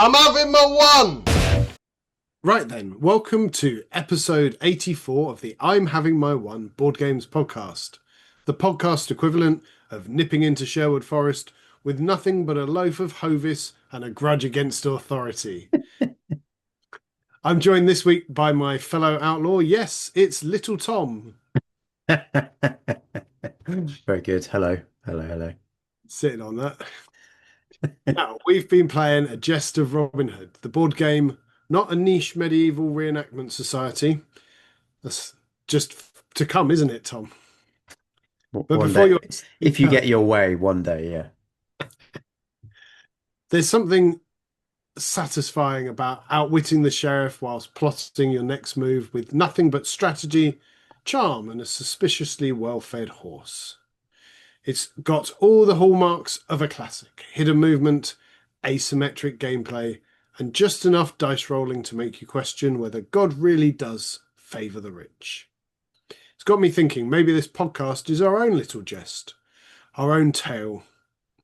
I'm having my one. Right then, welcome to episode 84 of the I'm Having My One Board Games podcast, the podcast equivalent of nipping into Sherwood Forest with nothing but a loaf of Hovis and a grudge against authority. I'm joined this week by my fellow outlaw. Yes, it's Little Tom Very good. Hello. Hello. Hello. sitting on that. Now, we've been playing A Jest of Robin Hood, the board game, not a niche medieval reenactment society. That's just to come, isn't it, Tom? But One before day, you're if you get your way, one day, yeah. there's something satisfying about outwitting the sheriff whilst plotting your next move with nothing but strategy, charm, and a suspiciously well-fed horse. It's got all the hallmarks of a classic: hidden movement, asymmetric gameplay, and just enough dice rolling to make you question whether God really does favour the rich. It's got me thinking maybe this podcast is our own little jest, our own tale.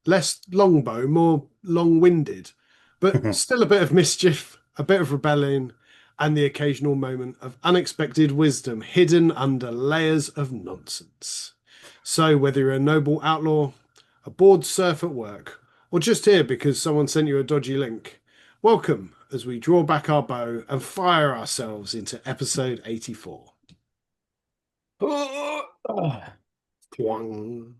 Less longbow, more long-winded, but still a bit of mischief, a bit of rebellion, and the occasional moment of unexpected wisdom hidden under layers of nonsense. So, whether you're a noble outlaw, a bored serf at work, or just here because someone sent you a dodgy link, welcome as we draw back our bow and fire ourselves into episode 84. Twang.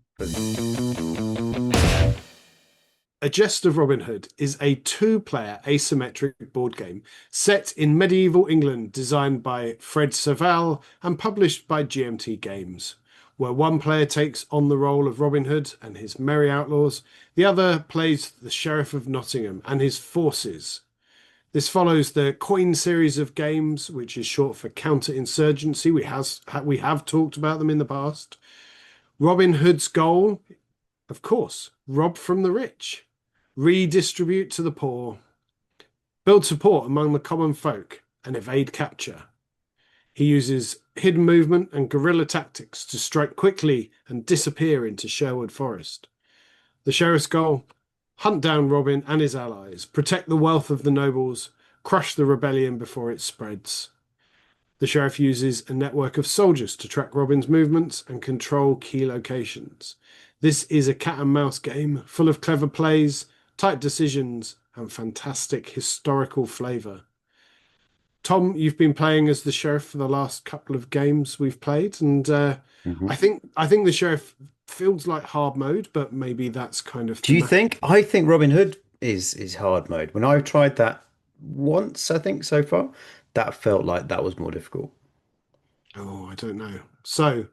A Jest of Robin Hood is a two-player asymmetric board game set in medieval England, designed by Fred Serval and published by GMT Games, where one player takes on the role of Robin Hood and his merry outlaws, the other plays the Sheriff of Nottingham and his forces. This follows the Coin series of games, which is short for counter-insurgency. We have talked about them in the past. Robin Hood's goal, of course, rob from the rich, redistribute to the poor, build support among the common folk, and evade capture. He uses hidden movement and guerrilla tactics to strike quickly and disappear into Sherwood Forest. The sheriff's goal: hunt down Robin and his allies, protect the wealth of the nobles, crush the rebellion before it spreads. The sheriff uses a network of soldiers to track Robin's movements and control key locations. This is a cat and mouse game full of clever plays, tight decisions, and fantastic historical flavour. Tom, you've been playing as the sheriff for the last couple of games we've played, and Mhm. I think the sheriff feels like hard mode, but maybe that's kind of Do you thematic. think? I think Robin Hood is hard mode. When I've tried that once, I think so far, that felt like that was more difficult. Oh, I don't know. So,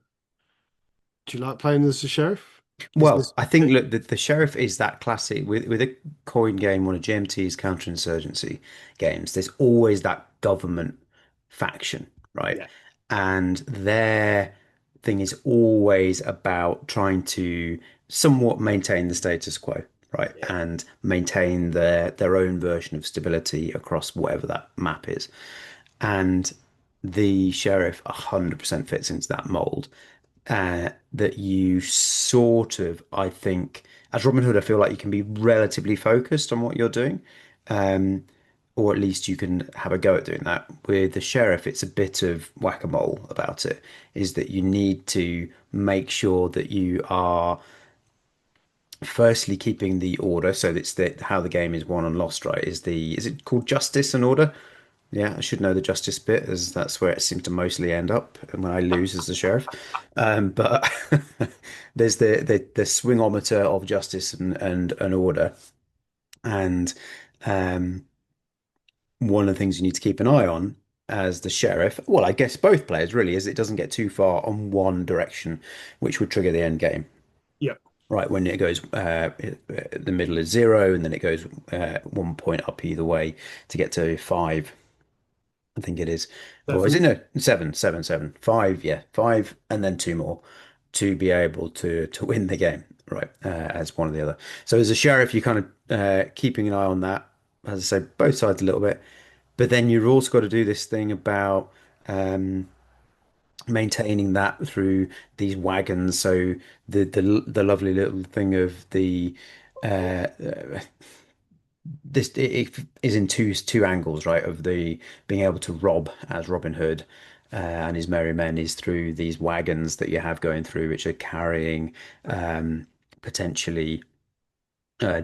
do you like playing as the sheriff? Is Well, this I think look, the sheriff is that classic with a coin game, one of GMT's counterinsurgency games. There's always that government faction, right? Yeah, And their thing is always about trying to somewhat maintain the status quo, right? yeah, And maintain their own version of stability across whatever that map is. And the sheriff 100% fits into that mold. That you sort of, I think, as Robin Hood, I feel like you can be relatively focused on what you're doing, um, or at least you can have a go at doing that. With the sheriff, it's a bit of whack-a-mole about it, is that you need to make sure that you are firstly keeping the order. So that's how the game is won and lost, right? Is it called justice and order? Yeah, I should know the justice bit, as that's where it seems to mostly end up when I lose as the sheriff. But there's the swingometer of justice and order, and um, one of the things you need to keep an eye on as the sheriff, well, I guess both players really, is it doesn't get too far on one direction, which would trigger the end game. yeah. Right, when it goes, the middle is zero, and then it goes 1 point up either way to get to five. I think it is. Or is it Seven. no, seven, seven, seven, five, yeah, five, and then two more to be able to win the game, right? As one or the other. So as a sheriff, you're kind of keeping an eye on that, as I say, both sides a little bit. But then you've also got to do this thing about um, maintaining that through these wagons. So the lovely little thing of the uh, it is in two angles, right? Of the being able to rob as Robin Hood and his merry men is through these wagons that you have going through, which are carrying potentially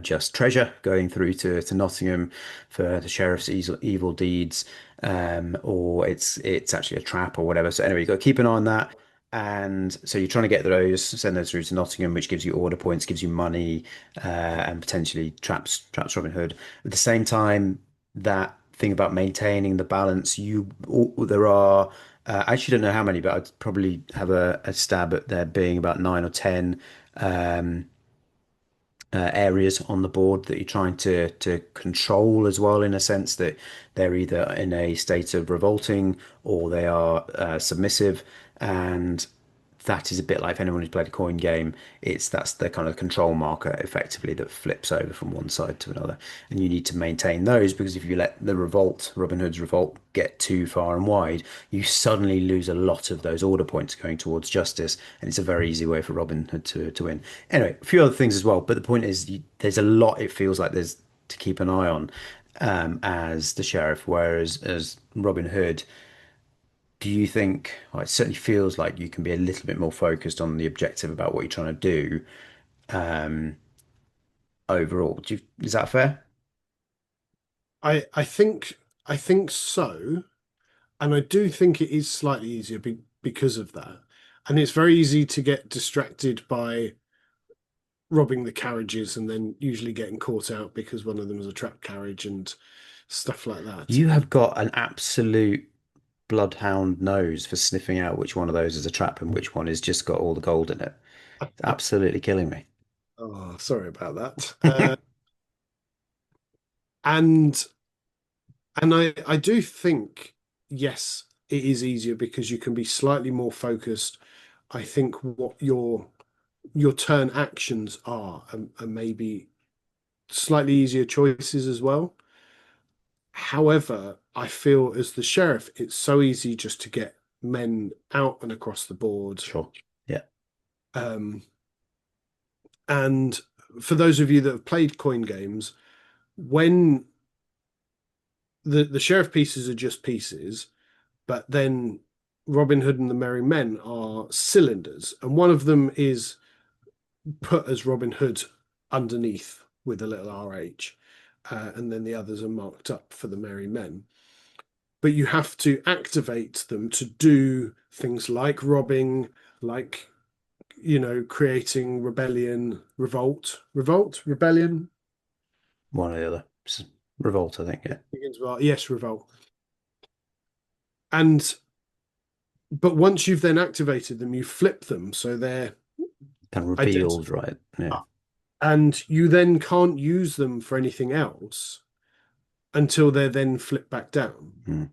just treasure going through to Nottingham for the sheriff's evil deeds, or it's actually a trap or whatever. So anyway, you got to keep an eye on that. And so you're trying to get those, send those through to Nottingham, which gives you order points, gives you money, and potentially traps Robin Hood. At the same time, that thing about maintaining the balance, there are. I actually don't know how many, but I'd probably have a stab at there being about 9 or 10 um, areas on the board that you're trying to control as well, in a sense that they're either in a state of revolting or they are submissive, and that is a bit like if anyone who's played a coin game, that's the kind of control marker effectively that flips over from one side to another, and you need to maintain those because if you let the revolt, Robin Hood's revolt, get too far and wide, you suddenly lose a lot of those order points going towards justice, and it's a very easy way for Robin Hood to win. Anyway, a few other things as well, but the point is, there's a lot. It feels like there's to keep an eye on as the sheriff, whereas as Robin Hood, do you think, well, it certainly feels like you can be a little bit more focused on the objective about what you're trying to do overall. Is that fair? I think so, and I do think it is slightly easier because of that. And it's very easy to get distracted by robbing the carriages and then usually getting caught out because one of them is a trap carriage and stuff like that. You have got an absolute bloodhound nose for sniffing out which one of those is a trap and which one has just got all the gold in it. It's absolutely killing me. Oh, sorry about that. And I do think yes, it is easier because you can be slightly more focused. I think what your turn actions are and maybe slightly easier choices as well. However, I feel as the sheriff, it's so easy just to get men out and across the board. Sure. Yeah. Um, and for those of you that have played coin games, when the sheriff pieces are just pieces, but then Robin Hood and the Merry Men are cylinders, and one of them is put as Robin Hood underneath with a little RH, and then the others are marked up for the Merry Men. But you have to activate them to do things like robbing, like creating rebellion, rebellion. One or the other. Revolt, I think. Yeah. Begins with yes, revolt. And but once you've then activated them, you flip them so they're Kind of revealed, identical, right? Yeah. and you then can't use them for anything else until they're then flipped back down. Hmm.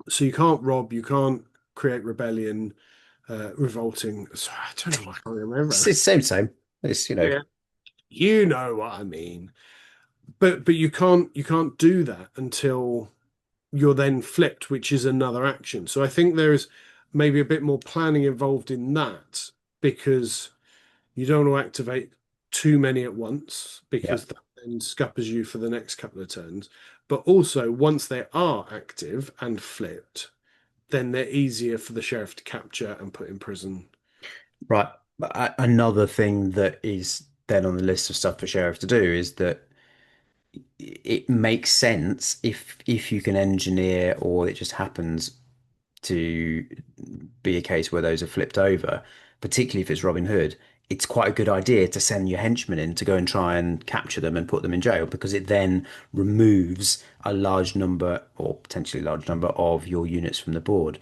So you can't rob, you can't create rebellion, revolting. Sorry, I don't know why I can't remember. It's same. It's, Yeah, you know what I mean. But you can't do that until you're then flipped, which is another action. So I think there is maybe a bit more planning involved in that because you don't want to activate too many at once yeah. because that then scuppers you for the next couple of turns. But also, once they are active and flipped, then they're easier for the sheriff to capture and put in prison. Right. But another thing that is then on the list of stuff for sheriff to do is that it makes sense if you can engineer or it just happens to be a case where those are flipped over, particularly if it's Robin Hood, it's quite a good idea to send your henchmen in to go and try and capture them and put them in jail because it then removes a large number or potentially large number of your units from the board.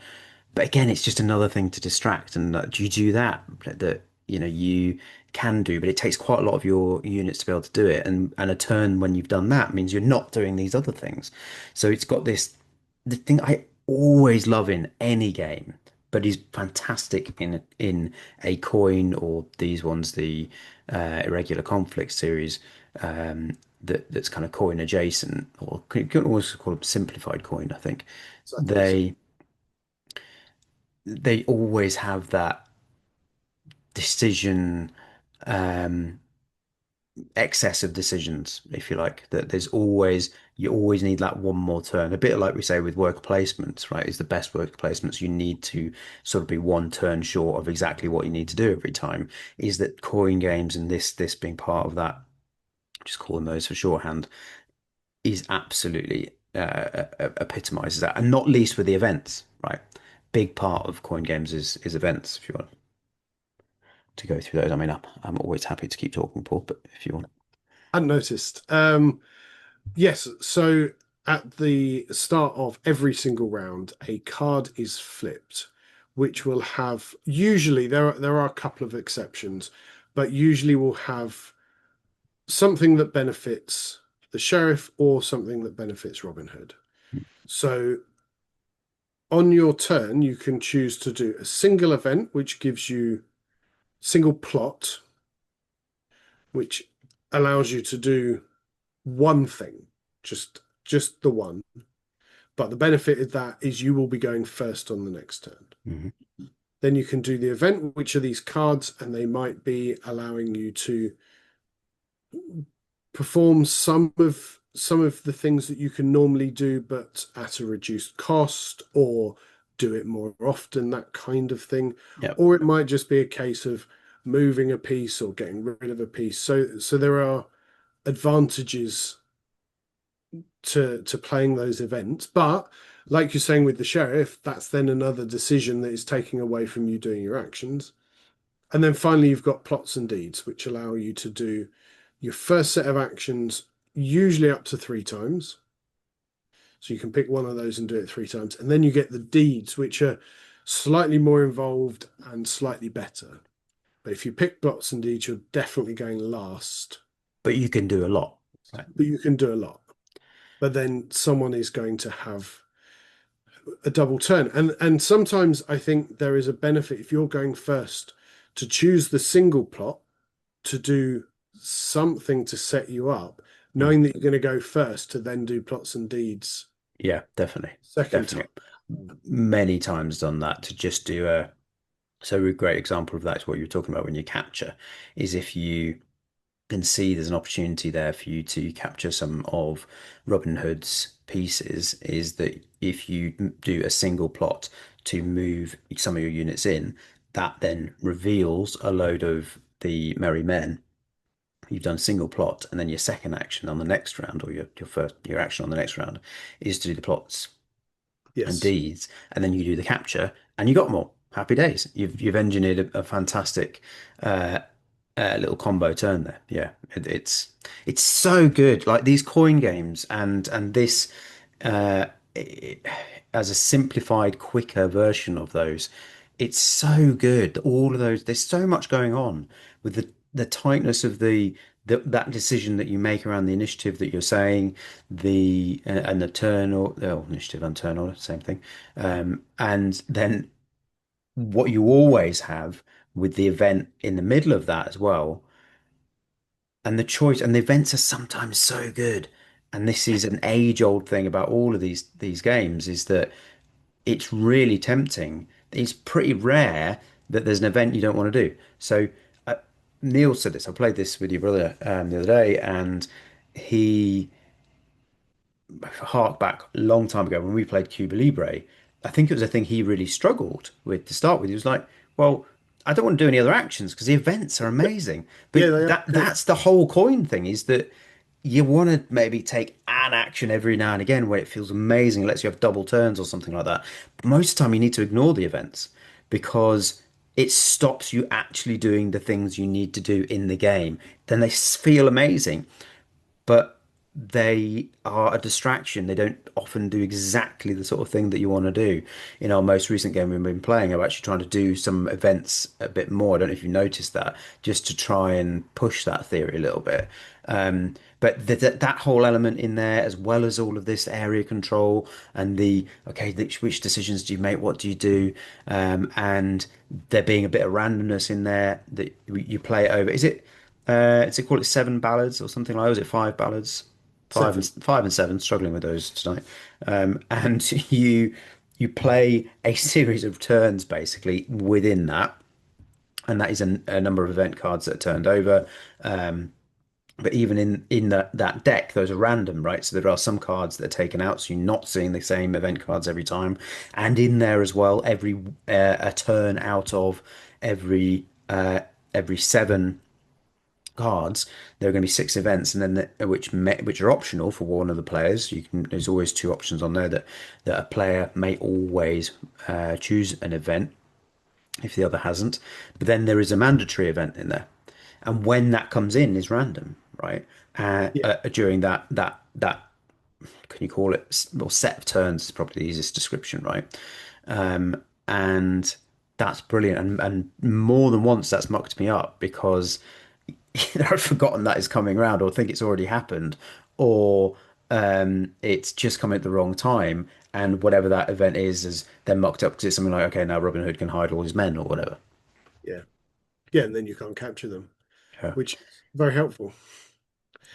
But again, it's just another thing to distract. And do you do that? That you can do, but it takes quite a lot of your units to be able to do it. And a turn when you've done that means you're not doing these other things. So it's got this the thing I always love in any game, but is fantastic in a coin or these ones, the irregular conflict series. That's kind of coin adjacent, or you can also call it simplified coin, I think. So I think so. They always have that decision excess of decisions, if you like, that there's always, you always need that one more turn. A bit like we say with worker placements, right? Is the best worker placements you need to sort of be one turn short of exactly what you need to do every time. Is that coin games and this being part of that, just calling those for shorthand, is absolutely epitomizes that, and not least with the events, right? Big part of coin games is events. If you want to go through those, I mean, I'm always happy to keep talking, Paul, but if you want. Unnoticed. Yes, so at the start of every single round, a card is flipped, which will have usually there are a couple of exceptions, but usually will have something that benefits the sheriff or something that benefits Robin Hood. So on your turn, you can choose to do a single event, which gives you single plot, which allows you to do one thing, just the one. But the benefit of that is you will be going first on the next turn. Mhm. Then you can do the event, which are these cards, and they might be allowing you to perform some of the things that you can normally do, but at a reduced cost, or do it more often, that kind of thing. Yeah. Or it might just be a case of moving a piece or getting rid of a piece. So there are advantages to playing those events. But like you're saying with the sheriff, that's then another decision that is taking away from you doing your actions. And then finally, you've got plots and deeds, which allow you to do your first set of actions, usually up to 3 times. So you can pick one of those and do it 3 times. And then you get the deeds, which are slightly more involved and slightly better. But if you pick plots and deeds, you're definitely going last. But you can do a lot. Right. But you can do a lot. But then someone is going to have a double turn. And sometimes I think there is a benefit if you're going first to choose the single plot to do something to set you up, Mm. knowing that you're going to go first to then do plots and deeds Yeah, definitely. second time. Definitely. Many times done that to just do a, so a great example of that is what you're talking about when you capture, is if you can see there's an opportunity there for you to capture some of Robin Hood's pieces, is that if you do a single plot to move some of your units in, that then reveals a load of the merry men. You've done a single plot, and then your second action on the next round, or your first your action on the next round, is to do the plots and Yes. deeds, and then you do the capture, and you got more. Happy days. You've engineered a fantastic uh, little combo turn there. Yeah, it's so good. Like these coin games and this uh, it, as a simplified, quicker version of those. It's so good. All of those. There's so much going on with the tightness of that decision that you make around the initiative that you're saying, the and the turn or oh, initiative and turn order, same thing. And then what you always have with the event in the middle of that as well, and the choice and the events are sometimes so good. And this is an age-old thing about all of these games is that it's really tempting. It's pretty rare that there's an event you don't want to do. So uh, Neil said this. I played this with your brother the other day, and he hark back a long time ago when we played Cuba Libre. I think it was a thing he really struggled with to start with. He was like, "Well, I don't want to do any other actions because the events are amazing." Yeah, But they are good. that's the whole coin thing is that you want to maybe take an action every now and again where it feels amazing, lets you have double turns or something like that. But most of the time, you need to ignore the events because it stops you actually doing the things you need to do in the game. Then they feel amazing, but they are a distraction. They don't often do exactly the sort of thing that you want to do. In our most recent game we've been playing, I'm actually trying to do some events a bit more. I don't know if you noticed that, just to try and push that theory a little bit. But that whole element in there, as well as all of this area control and the okay, which decisions do you make? What do you do? And there being a bit of randomness in there that you play it over. Is it call it seven ballads or something like that? Was it five ballads? Seven. Five and seven, struggling with those tonight. And you play a series of turns basically within that, and that is a number of event cards that are turned over. But even in that deck, those are random, right? So there are some cards that are taken out, so you're not seeing the same event cards every time. And in there as well, every a turn out of every every seven cards, there are going to be six events, and then which are optional for one of the players. You can there's always two options on there that a player may always choose an event if the other hasn't. But then there is a mandatory event in there, and when that comes in is random, right? Yeah. During that can you call it well set of turns is probably the easiest description, right? And that's brilliant, and more than once that's mucked me up because I've forgotten that is coming around, or think it's already happened, or it's just come at the wrong time, and whatever that event is then mucked up because it's something like, okay, now Robin Hood can hide all his men or whatever. Yeah. Yeah. And then you can't capture them, Yeah. which is very helpful.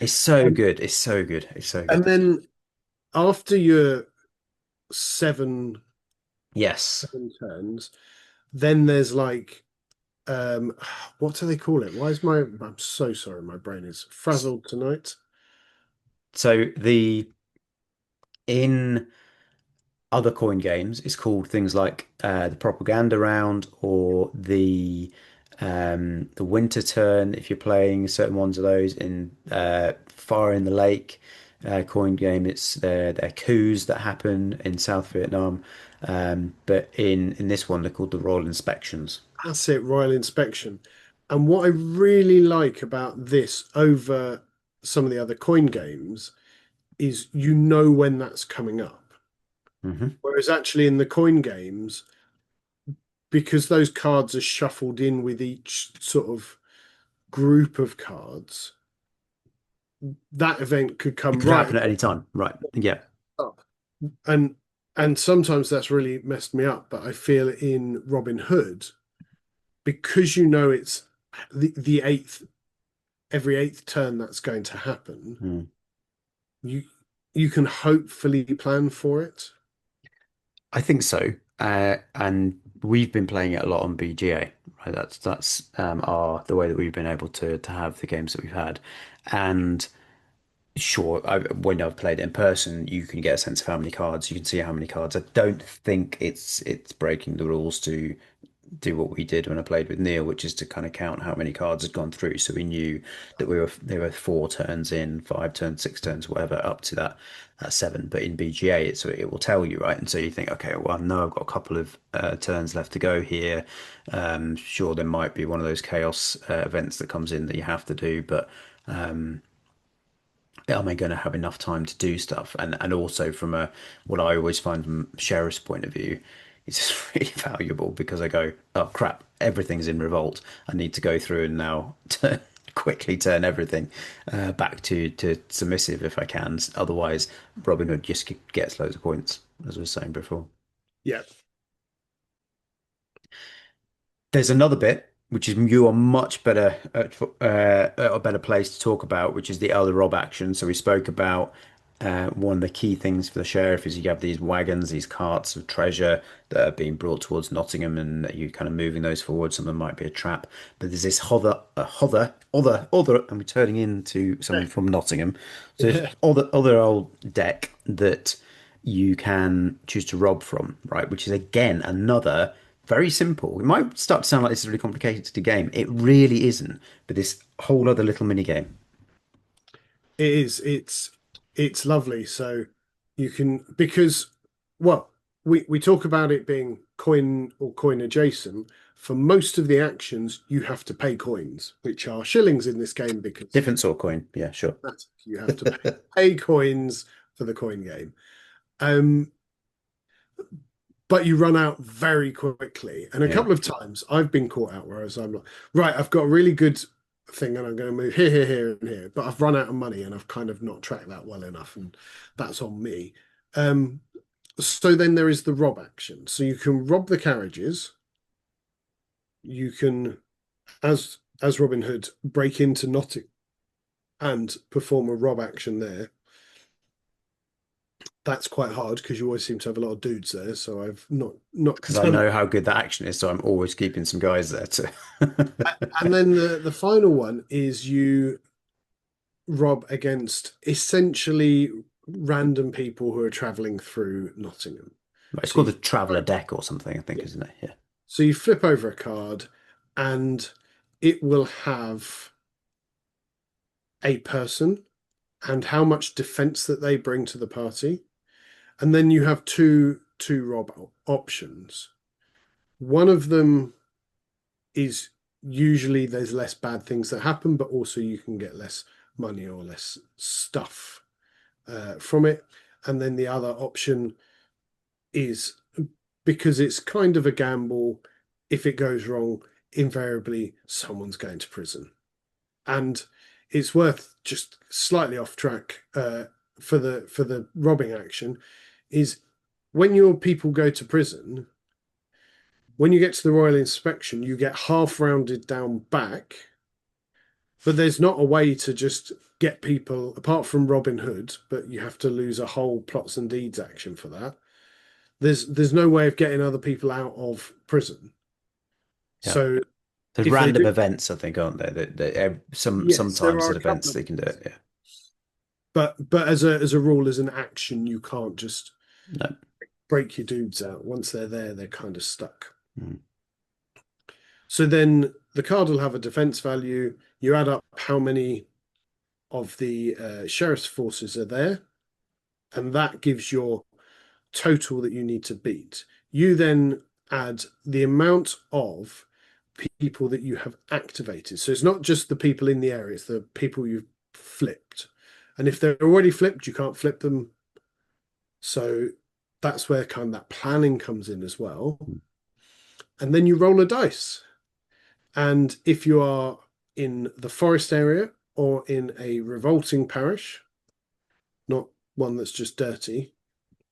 It's so Um, good. It's so good. It's so and good. then after your seven, Yes. seven turns, then there's like, um, what do they call it? Why is I'm so sorry, my brain is frazzled tonight. So the in other coin games, it's called things like the propaganda round or the winter turn. If you're playing certain ones of those in Fire in the Lake coin game, it's their coups that happen in South Vietnam. But in this one, they're called the Royal Inspections. That's it, Royal Inspection. And what I really like about this over some of the other coin games is you know when that's coming up. Hmm. Whereas actually in the coin games, because those cards are shuffled in with each sort of group of cards, that event could It come could right happen at any time, right? Yeah. up. And and sometimes that's really messed me up. But I feel in Robin Hood, because you know it's the eighth, every eighth turn that's going to happen, Mm. you you can hopefully plan for it. I think so. And we've been playing it a lot on BGA, right? That's our the way that we've been able to have the games that we've had. And sure, when I've played it in person, you can get a sense of how many cards, you can see how many cards. I don't think it's breaking the rules to do what we did when I played with Neil, which is to kind of count how many cards had gone through. So we knew that we were there were four turns in, five turns, six turns, whatever, up to that seven. But in BGA, it will tell you, right? And so you think, okay, well, no, I've got a couple of turns left to go here. Sure, there might be one of those chaos events that comes in that you have to do, but am I going to have enough time to do stuff? And also from a what I always find from sheriff's point of view, it's just really valuable because I go, oh crap, everything's in revolt. I need to go through and now quickly turn everything back to submissive if I can. Otherwise, Robin Hood just gets loads of points, as I was saying before. Yeah, There's another bit which is you are much better at a better place to talk about, which is the other Rob action. So we spoke about one of the key things for the sheriff is you have these wagons, these carts of treasure that are being brought towards Nottingham, and you kind of moving those forward. Some of them might be a trap, but there's this other, and we're turning into someone from Nottingham. So there's yeah, other old deck that you can choose to rob from, right? Which is again another very simple. It might start to sound like this is a really complicated game. It really isn't, but this whole other little mini game. it is. It's lovely. So you can because well, we talk about it being coin or coin adjacent. For most of the actions, you have to pay coins, which are shillings in this game because Different sort of coin. Yeah, sure. that's you have to pay coins for the coin game. Um, but you run out very quickly. And a Yeah. couple of times I've been caught out whereas I'm like, right, I've got a really good thing and I'm going to move here, here, here, and here, but I've run out of money and I've kind of not tracked that well enough, and that's on me. Um, so then there is the rob action. So you can rob the carriages. You can, as Robin Hood, break into Nottingham and perform a rob action there. That's quite hard because you always seem to have a lot of dudes there. So I've not Because I done. know how good that action is, so I'm always keeping some guys there too. And then the final one is you. rob against essentially random people who are traveling through Nottingham. Right, it's So called you the Traveller Deck or something, I think, yeah. isn't it? Yeah. So you flip over a card and it will have a person and how much defense that they bring to the party. And then you have two rob options. One of them is usually there's less bad things that happen, but also you can get less money or less stuff from it. And then the other option is because it's kind of a gamble. If it goes wrong, invariably someone's going to prison. And it's worth just slightly off track for the robbing action is when your people go to prison, when you get to the royal inspection, you get half rounded down back, but there's not a way to just get people apart from Robin Hood, but you have to lose a whole plots and deeds action for that. There's no way of getting other people out of prison. Yeah. So There's if they random do, events, I think, aren't there? yes, there Sometimes are at a events couple of they can do it. things. Yeah. But as a rule, as an action, you can't just No. break your dudes out. Once they're there, they're kind of stuck. Mm. So then the card will have a defense value. You add up how many of the sheriff's forces are there, and that gives your total that you need to beat. You then add the amount of people that you have activated. So it's not just the people in the area, it's the people you've flipped. And if they're already flipped, you can't flip them. So that's where kind of that planning comes in as well. And then you roll a dice. And if you are in the forest area or in a revolting parish, not one that's just dirty,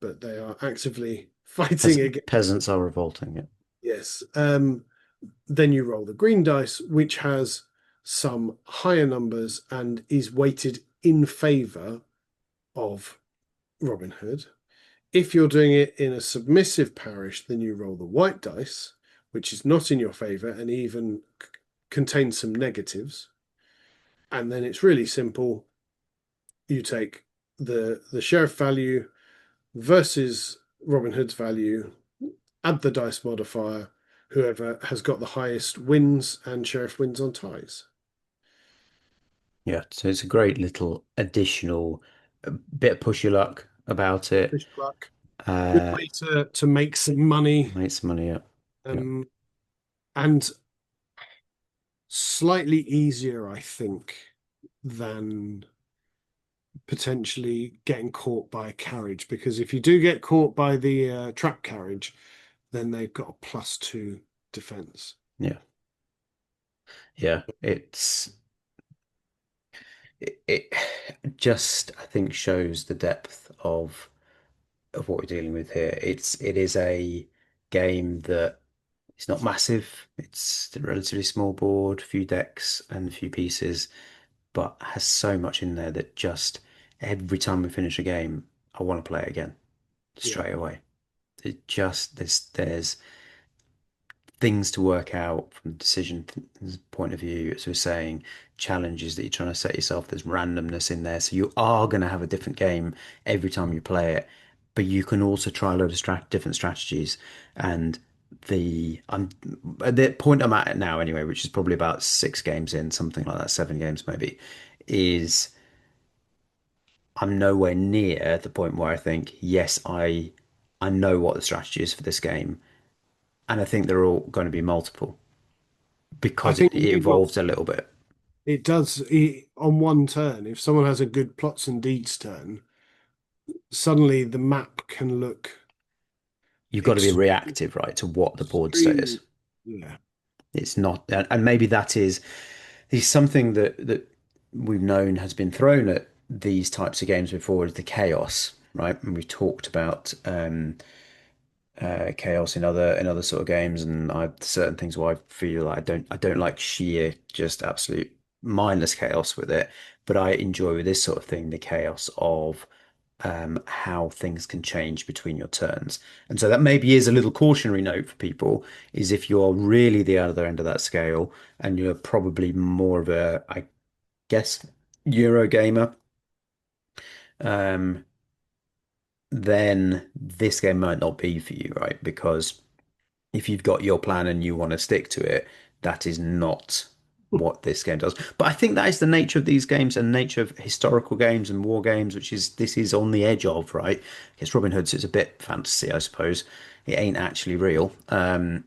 but they are actively fighting against. Peasants are revolting. Yeah. Yes. Then you roll the green dice, which has some higher numbers and is weighted in favor of Robin Hood. If you're doing it in a submissive parish, then you roll the white dice, which is not in your favor and even contains some negatives. And then it's really simple. You take the sheriff value versus Robin Hood's value, add the dice modifier. Whoever has got the highest wins, and sheriff wins on ties. Yeah. So it's a great little additional bit of push your luck about it. Push luck. Good Uh, way to make some money, make some money up. Yeah. um, and slightly easier, I think, than potentially getting caught by a carriage. Because if you do get caught by the trap carriage, then they've got a +2 defense. Yeah. Yeah. It just I think shows the depth of what we're dealing with here. It is a game that it's not massive. It's a relatively small board, a few decks and a few pieces, but has so much in there that just every time we finish a game, I want to play it again Yeah, straight away. It just there's things to work out from a decision point of view, as we're saying, challenges that you're trying to set yourself. There's randomness in there, so you are going to have a different game every time you play it. But you can also try a load of different strategies. And I'm at the point I'm at now anyway, which is probably about 6 games in, something like that, 7 games maybe, is I'm nowhere near the point where I think, yes, I know what the strategy is for this game, and I think they're all going to be multiple I because think it you've got evolves a little bit. it does on one turn. If someone has a good plots and deeds turn, suddenly the map can look You've got to be extremely, reactive, right, to what the board state is. extremely, yeah, It's not, and maybe that is something that we've known has been thrown at these types of games before, is the chaos, right? And we've talked about chaos in other sort of games, and I certain things where I feel like I don't like sheer just absolute mindless chaos with it, but I enjoy with this sort of thing the chaos of how things can change between your turns. And so that maybe is a little cautionary note for people, is if you're really the other end of that scale and you're probably more of a, I guess Eurogamer, um, then this game might not be for you, right? Because if you've got your plan and you want to stick to it, that is not what this game does. But I think that is the nature of these games and nature of historical games and war games, which is this is on the edge of, right? It's Robin Hood, so it's a bit fantasy, I suppose. It ain't actually real. What?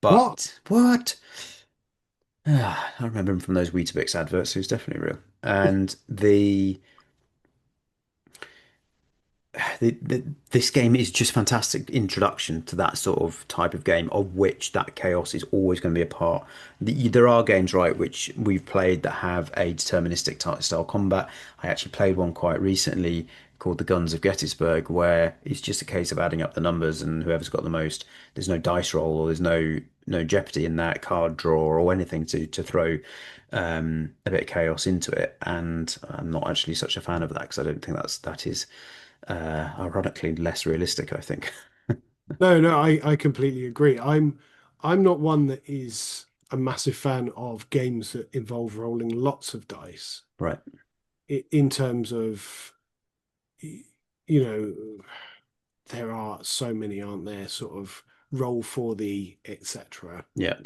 But what? I remember him from those Weetabix adverts. He was definitely real. And this game is just fantastic introduction to that sort of type of game of which that chaos is always going to be a part. There are games, right, which we've played that have a deterministic type style combat. I actually played one quite recently called The Guns of Gettysburg, where it's just a case of adding up the numbers and whoever's got the most. There's no dice roll or there's no jeopardy in that card draw or anything to throw a bit of chaos into it. And I'm not actually such a fan of that because I don't think that is ironically less realistic, I think. No, no, I completely agree. I'm not one that is a massive fan of games that involve rolling lots of dice Right. in terms of, you know, there are so many, aren't there, sort of roll for the etc. Yeah.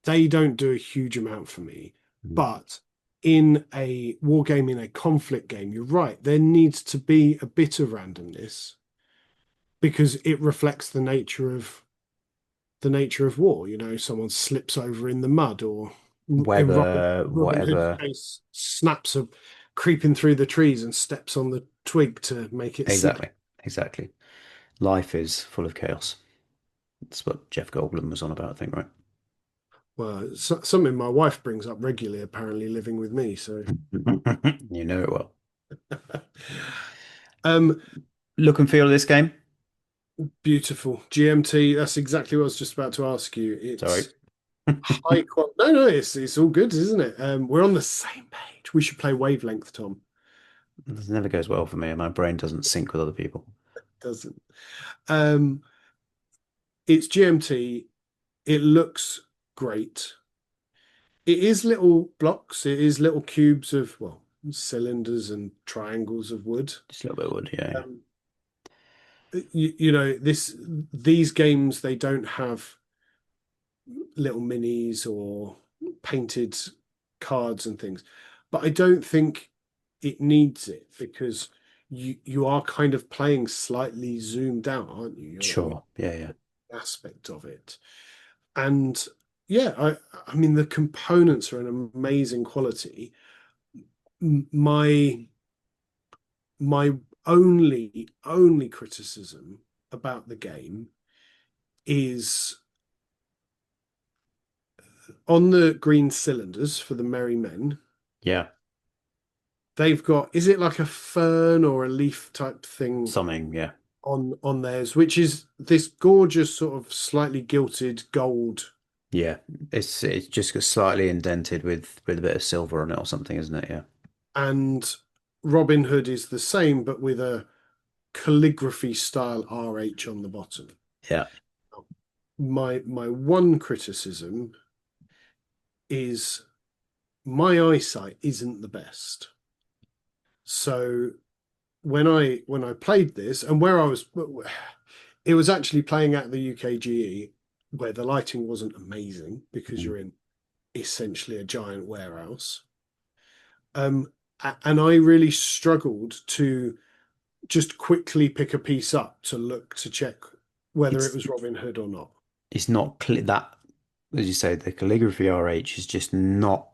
They don't do a huge amount for me, Mhm. but in a war game, in a conflict game, you're right, there needs to be a bit of randomness because it reflects the nature of war. Someone slips over in the mud, or in Robin Hood's Whatever. case, snaps a creeping through the trees and steps on the twig to make it slip. Exactly. Exactly. Life is full of chaos. That's what Jeff Goldblum was on about, I think, right? Well, something my wife brings up regularly, apparently living with me. So, You know it well. um, Look and feel of this game. beautiful GMT. That's exactly what I was just about to ask you. Sorry. It's high quality. No, no, it's all good, isn't it? We're on the same page. We should play Wavelength, Tom. This never goes well for me, and my brain doesn't sync with other people. Doesn't. Um, it's GMT. It looks great. It is little blocks. It is little cubes of, well, cylinders and triangles of wood. Just a little bit of wood, yeah, yeah. Um, these games, they don't have little minis or painted cards and things, but I don't think it needs it because you are kind of playing slightly zoomed out, aren't you? You're Sure. Yeah, yeah. aspect of it. And yeah, I mean the components are an amazing quality. My my only criticism about the game is on the green cylinders for the Merry Men. Yeah. They've got, is it like a fern or a leaf type thing Something, yeah. on theirs, which is this gorgeous sort of slightly gilted gold. Yeah. It's just got slightly indented with a bit of silver on it or something, isn't it? Yeah. And Robin Hood is the same, but with a calligraphy style RH on the bottom. Yeah. My one criticism is my eyesight isn't the best. So when I played this, and where I was, it was actually playing at the UKGE, where the lighting wasn't amazing because Mhm. you're in essentially a giant warehouse. Um, and I really struggled to just quickly pick a piece up to look to check whether it It's was Robin Hood or not. it's not clear that, as you say, the calligraphy RH is just not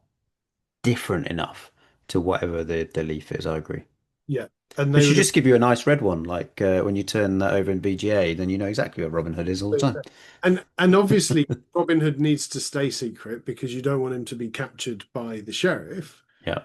different enough to whatever the leaf is. I agree. Yeah, and They they should would have. just give you a nice red one, like when you turn that over in BGA, then you know exactly what Robin Hood is all the time. And obviously Robin Hood needs to stay secret because you don't want him to be captured by the sheriff. Yeah.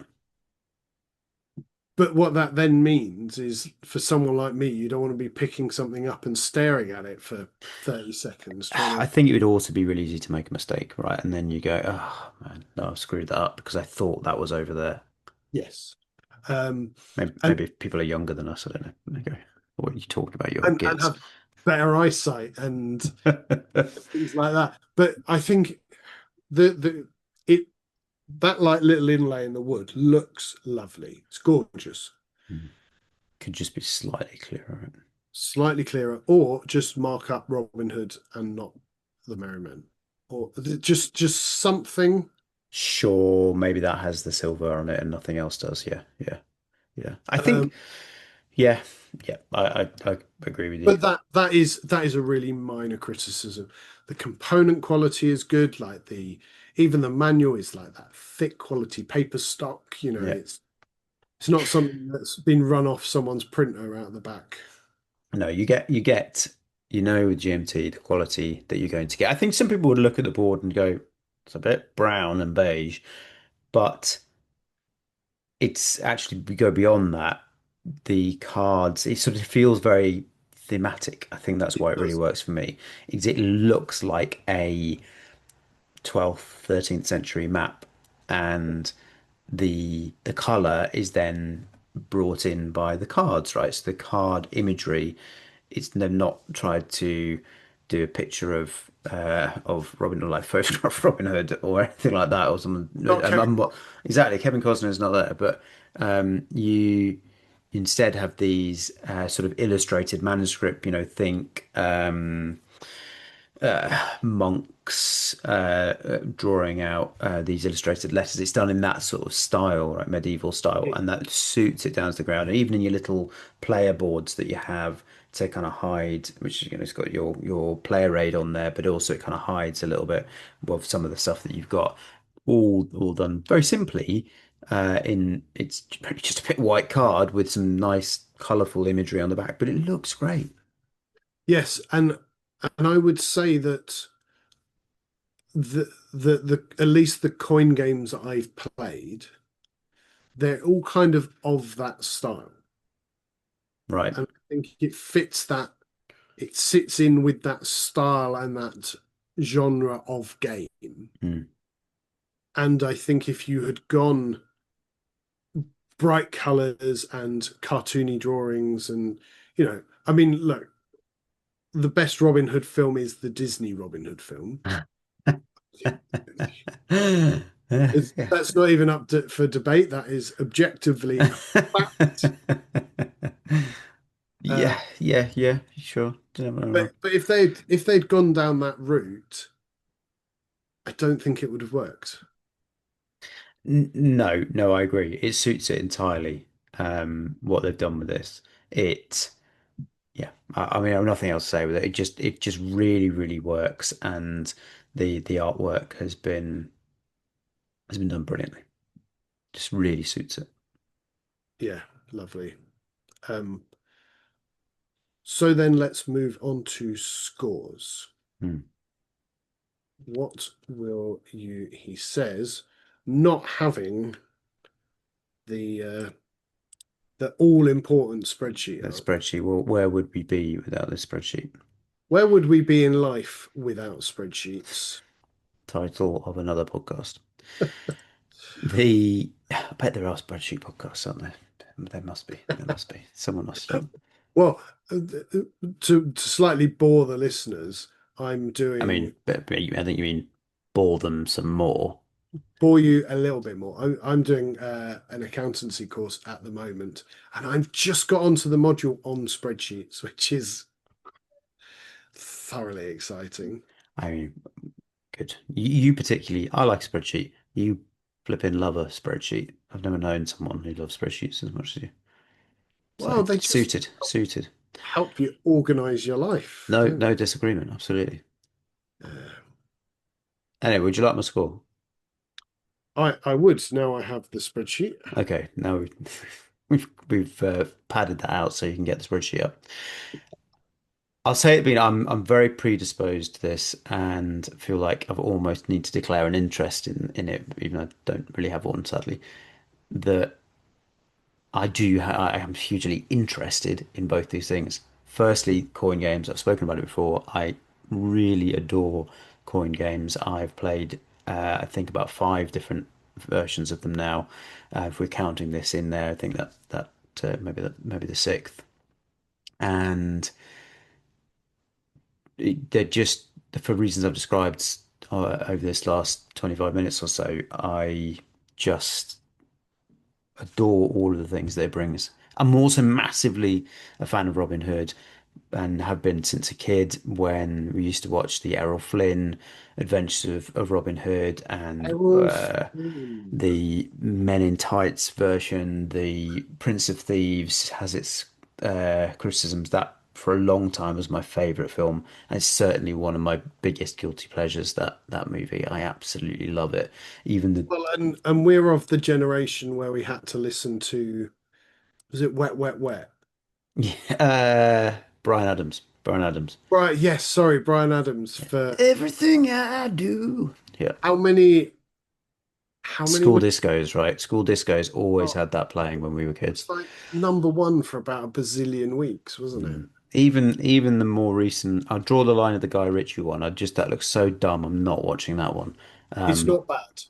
But what that then means is for someone like me, you don't want to be picking something up and staring at it for 30 seconds trying I to. think it would also be really easy to make a mistake, right? And then you go, oh man, no, I screwed that up because I thought that was over there. Yes. Um, Maybe and if people are younger than us, I don't know. They go, what are you talking about? Your and gits. have better eyesight and things like that. But I think the it that like little inlay in the wood looks lovely. It's gorgeous. Hmm. Could just be slightly clearer. Slightly clearer, or just mark up Robin Hood and not the Merry Men, or just something. Sure, maybe that has the silver on it and nothing else does. Yeah, yeah, yeah. I Um, think, yeah, yeah. I agree with you. but that is a really minor criticism. The component quality is good, like the even the manual is like that thick quality paper stock. Yeah. It's not something that's been run off someone's printer out the back. No, with GMT, the quality that you're going to get. I think some people would look at the board and go, it's a bit brown and beige, but it's actually, we go beyond that. The cards, it sort of feels very thematic. I think that's It why it really does. works for me. It looks like a 12th, 13th century map, and the color is then brought in by the cards, right? So the card imagery, they've not tried to do a picture of Robin Hood, like photograph Robin Hood or anything like that, or someone. Not Kevin Exactly, Kevin Costner is not there, but you instead have these sort of illustrated manuscript. Think monks drawing out these illustrated letters. It's done in that sort of style, right, medieval style, Costner. and that suits it down to the ground. And even in your little player boards that you have to kind of hide, which it's got your player aid on there, but also it kind of hides a little bit of some of the stuff that you've got. All done very simply. In It's just a bit white card with some nice colourful imagery on the back, but it looks great. Yes, and I would say that the at least the coin games that I've played, they're all kind of that style. Right. And I think it fits that, it sits in with that style and that genre of game. Mm. And I think if you had gone bright colors and cartoony drawings and I mean, look, the best Robin Hood film is the Disney Robin Hood film. Yeah. That's not even for debate. That is objectively fact. Uh, Yeah, yeah, yeah, sure. Don't get me wrong. but if they'd gone down that route, I don't think it would have worked. No, no, I agree. It suits it entirely. What they've done with this. It, yeah. I mean, I have nothing else to say with it. It just really, really works, and the artwork has been done brilliantly. Just really suits it. Yeah, lovely. Um, so then let's move on to scores. Hmm. What will you? He says, not having the all important spreadsheet The up. spreadsheet. Well, where would we be without this spreadsheet? Where would we be in life without spreadsheets? Title of another podcast. I bet there are spreadsheet podcasts, aren't there? There must be. There must be. Someone must have done. Well, to slightly bore the listeners, I'm I doing mean, but I think you mean bore them some more. bore you a little bit more. I'm doing an accountancy course at the moment, and I've just got onto the module on spreadsheets, which is thoroughly exciting. I mean, good. You particularly, I like spreadsheet. You flipping love a spreadsheet. I've never known someone who loves spreadsheets as much as you. Well, So they just suited, suited. help you organize your life, No, don't no disagreement. Absolutely. they? Anyway, would you like my score? I would now I have the spreadsheet. Okay, now we've padded that out so you can get the spreadsheet up. I'll say it being I'm very predisposed to this and feel like I've almost need to declare an interest in it, even though I don't really have one, sadly. That I am hugely interested in both these things. Firstly, coin games. I've spoken about it before. I really adore coin games. I've played I think about five different versions of them now. If we're counting this in there, I think maybe the sixth. And they're just for reasons I've described over this last 25 minutes or so, I just adore all of the things they bring us. I'm also massively a fan of Robin Hood and have been since a kid when we used to watch the Errol Flynn Adventures of Robin Hood and Errol Flynn. the Men in Tights version. The Prince of Thieves has its criticisms. That for a long time was my favorite film, and it's certainly one of my biggest guilty pleasures. That movie, I absolutely love it. Even the Well, and we're of the generation where we had to listen to, was it Wet, Wet, Wet? Brian Adams. Brian Adams. Right, yes, sorry, Brian Adams for Everything I do. Yeah. how many, how many School was discos, right? School discos always it? had that playing when we were It kids. was like number one for about a bazillion weeks, wasn't it? Mm. Even the more recent, I'll draw the line at the Guy Ritchie one. I just that looks so dumb. I'm not watching that one. It's not bad.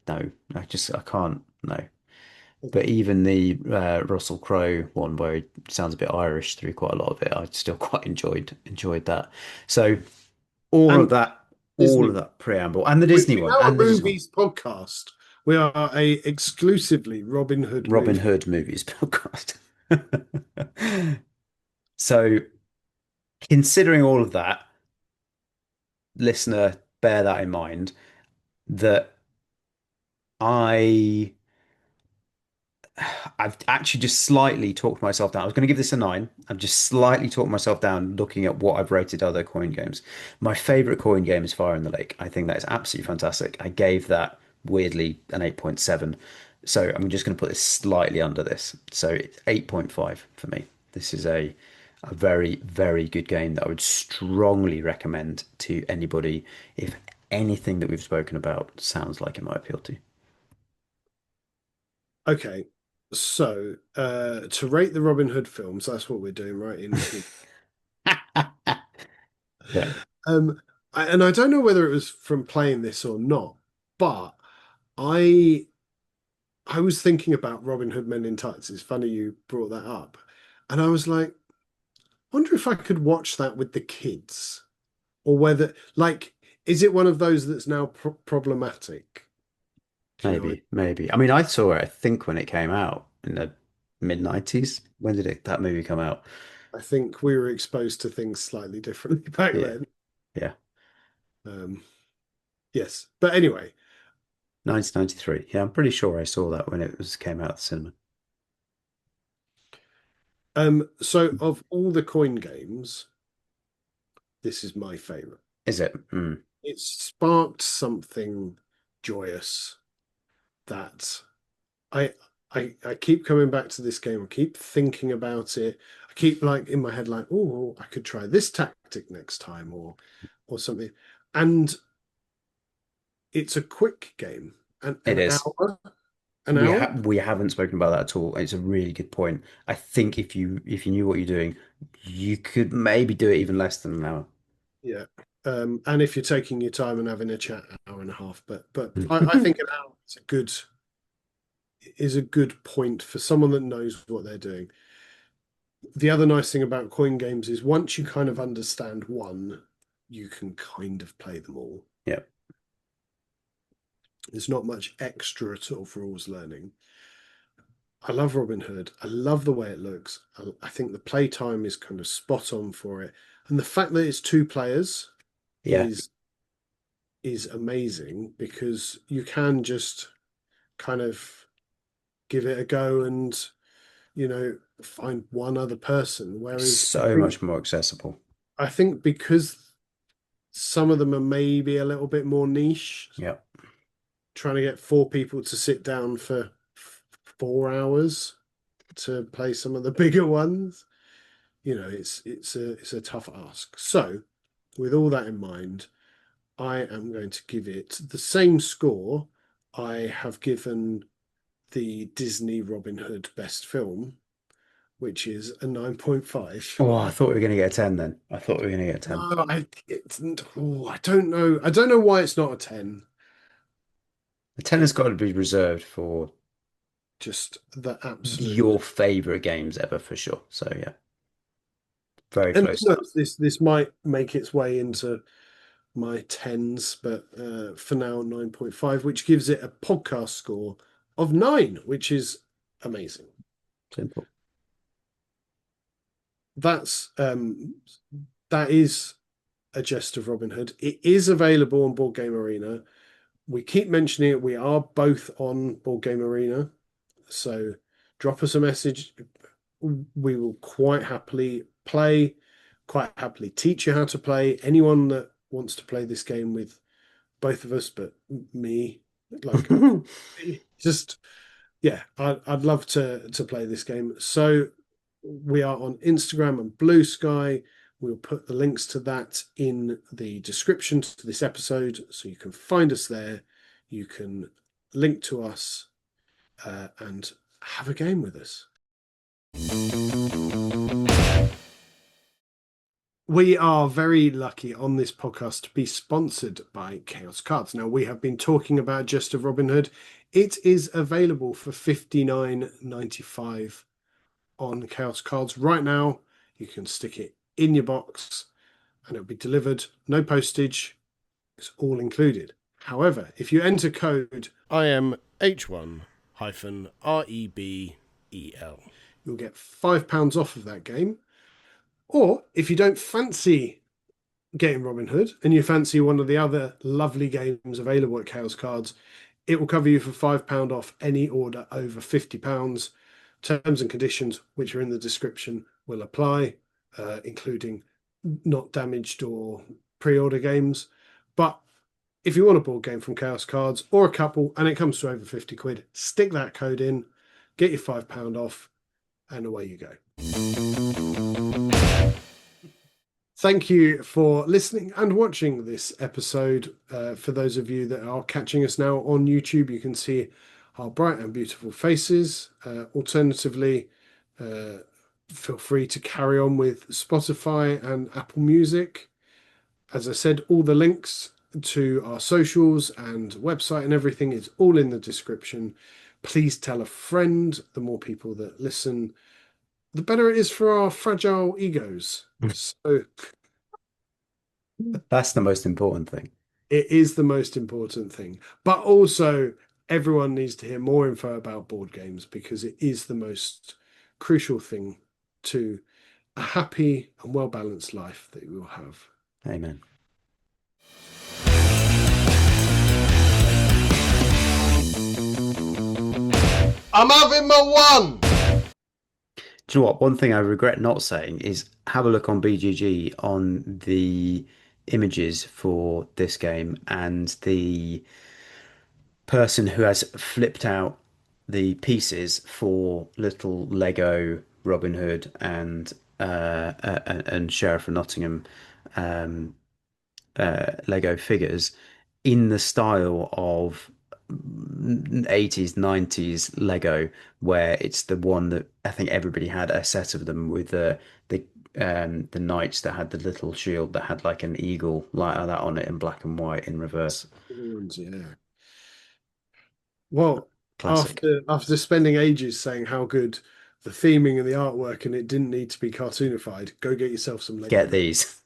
No, I can't. No. But Okay. even the Russell Crowe one, where he sounds a bit Irish through quite a lot of it, I still quite enjoyed that. So all of And that, all Disney. of that preamble, and the We, Disney we're one, now a and the Disney one, movies podcast. We are a exclusively Robin Hood Robin movie. Hood movies podcast. So considering all of that, listener, bear that in mind that I I've actually just slightly talked myself down. I was going to give this a nine. I've just slightly talked myself down looking at what I've rated other coin games. My favorite coin game is Fire in the Lake. I think that is absolutely fantastic. I gave that weirdly an 8.7. So I'm just going to put this slightly under this. So it's 8.5 for me. This is a very, very good game that I would strongly recommend to anybody if anything that we've spoken about sounds like it might appeal to. Okay, so to rate the Robin Hood films, that's what we're doing, right? Yeah. Um, and I don't know whether it was from playing this or not, but I I was thinking about Robin Hood Men in Tights. It's funny you brought that up, and I was like, wonder if I could watch that with the kids, or whether like, is it one of those that's now problematic? Do you know? Maybe. I mean, I saw it, I think, when it came out in the mid 90s. When did that movie come out? I think we were exposed to things slightly differently back Yeah, then. yeah. Um, yes, but anyway, 1993. Yeah, I'm pretty sure I saw that when it was came out of the cinema. so of all the coin games, this is my favorite. Is it? Mm. It sparked something joyous that I I keep coming back to this game. I keep thinking about it. I keep like in my head like, oh, I could try this tactic next time or something. And it's a quick game. It An is. hour, an hour. We haven't spoken about that at all. It's a really good point. I think if you knew what you're doing, you could maybe do it even less than an hour. Yeah. And if you're taking your time and having a chat, hour and a half. But I think an hour is a good point for someone that knows what they're doing. The other nice thing about coin games is once you kind of understand one, you can kind of play them all. Yeah. There's not much extra at all for rules learning. I love Robin Hood. I love the way it looks. I think the playtime is kind of spot on for it. And the fact that it's two players Yeah. is amazing because you can just kind of give it a go and find one other person. Whereas So much more accessible. I think because some of them are maybe a little bit more niche, Yeah. trying to get four people to sit down for 4 hours to play some of the bigger ones, it's a tough ask. So, with all that in mind, I am going to give it the same score I have given the Disney Robin Hood Best Film, which is a 9.5. Oh, I thought we were going to get a 10 then. I thought we were going to get a 10. No, I don't know. I don't know why it's not a 10. The 10 has got to be reserved for Just the absolute. your favorite games ever for sure. So yeah, very And close who to that. knows, this might make its way into my tens, but for now 9.5, which gives it a podcast score of 9, which is amazing. Simple. That's that is a Jest of Robin Hood. It is available on Board Game Arena. We keep mentioning it. We are both on Board Game Arena, so drop us a message. We will quite happily play, quite happily teach you how to play. Anyone that wants to play this game with both of us, but me, like just yeah, I'd love to play this game. So we are on Instagram and Blue Sky. We'll put the links to that in the description to this episode, so you can find us there. You can link to us and have a game with us. We are very lucky on this podcast to be sponsored by Chaos Cards. Now, we have been talking about Just of Robin Hood. It is available for $59.95 on Chaos Cards right now. You can stick it in your box and it'll be delivered. No postage. It's all included. However, if you enter code IMH1-REBEL, you'll get £5 off of that game. Or if you don't fancy getting Robin Hood and you fancy one of the other lovely games available at Chaos Cards, it will cover you for £5 off any order over £50. Terms and conditions, which are in the description, will apply, including not damaged or pre-order games. But if you want a board game from Chaos Cards or a couple and it comes to over 50 quid, stick that code in, get your £5 off, and away you go. Thank you for listening and watching this episode. For those of you that are catching us now on YouTube, you can see our bright and beautiful faces. Alternatively, feel free to carry on with Spotify and Apple Music. As I said, all the links to our socials and website and everything is all in the description. Please tell a friend. The more people that listen, the better it is for our fragile egos. So That's the most important thing. it is the most important thing. But also, everyone needs to hear more info about board games because it is the most crucial thing to a happy and well balanced life that you will have. Amen. I'm having my one. Do you know what? One thing I regret not saying is have a look on BGG on the images for this game and the person who has flipped out the pieces for little Lego Robin Hood and Sheriff of Nottingham Lego figures in the style of 80s, 90s Lego, where it's the one that I think everybody had a set of them with the knights that had the little shield that had like an eagle like that on it in black and white in reverse. Yeah. Well, Classic. after spending ages saying how good the theming and the artwork and it didn't need to be cartoonified, go get yourself some Lego. Get these.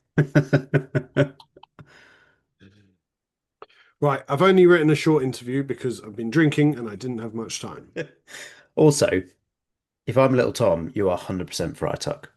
Right, I've only written a short interview because I've been drinking and I didn't have much time. Also, if I'm little Tom, you are 100% Fry Tuck.